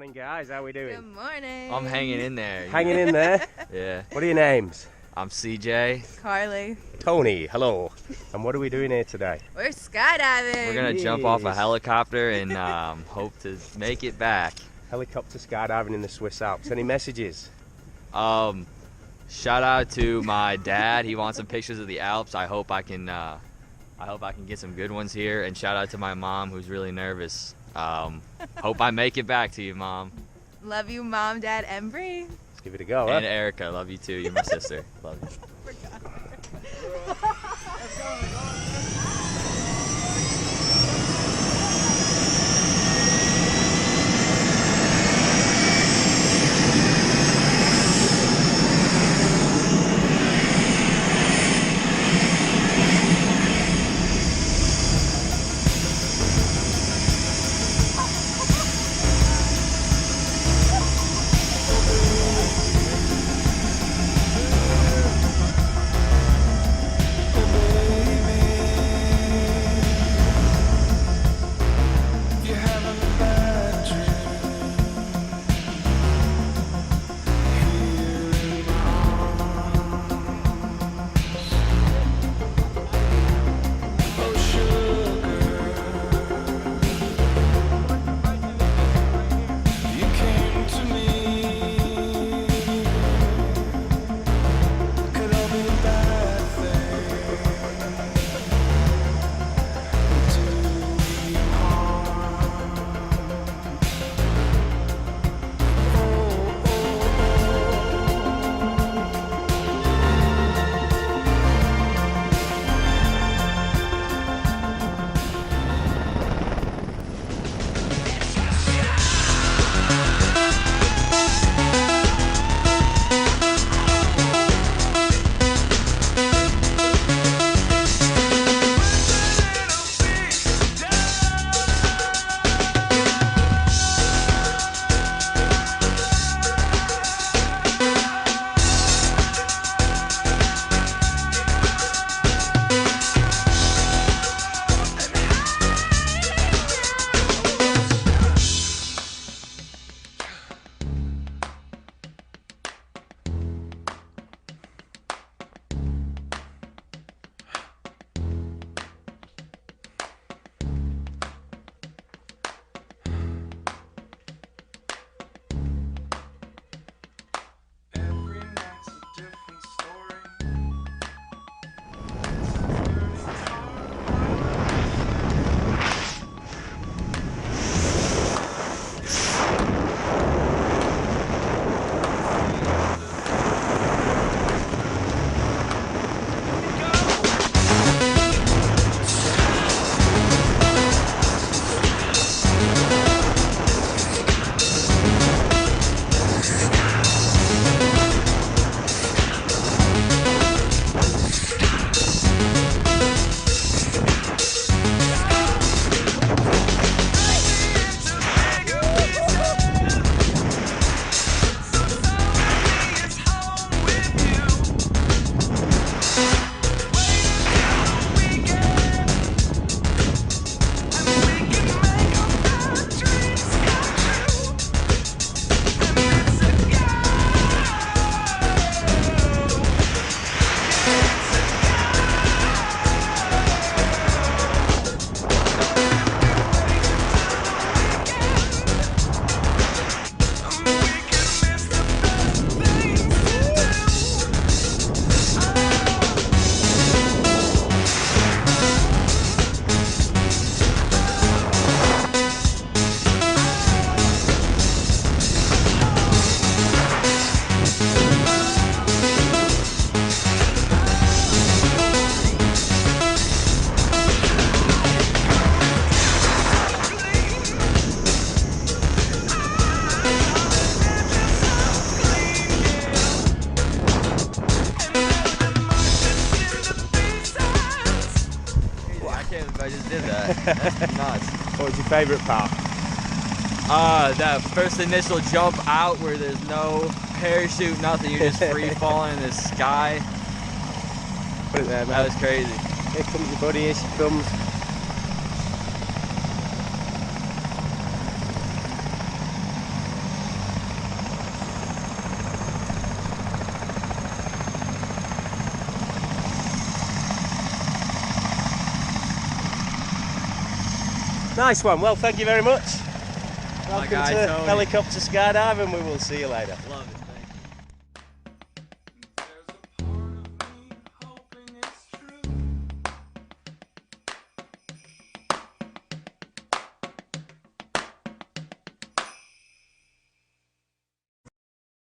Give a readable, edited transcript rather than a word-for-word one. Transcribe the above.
Morning, guys. How we doing? Good morning. I'm hanging in there. Hanging in there? Yeah. What are your names? I'm CJ. Carly. Tony, hello. And what are we doing here today? We're skydiving. We're gonna jump off a Yes. helicopter and hope to make it back. Helicopter skydiving in the Swiss Alps. Any messages? Shout out to my dad. He wants some pictures of the Alps. I hope I can get some good ones here. And shout out to my mom, who's really nervous. Hope I make it back to you, Mom. Love you, Mom, Dad, and Bree. Let's give it a go, And huh? Erica, love you too. You're my sister. Love you. I just did that. That's nuts. What was your favourite part? That first initial jump out where there's no parachute, nothing. You're just free falling in the sky. Put it there, man. That was crazy. Here comes your buddy, here she comes. Nice one. Well, thank you very much. My Welcome guy, to Tony. Helicopter Skydive, and we will see you later. Love it.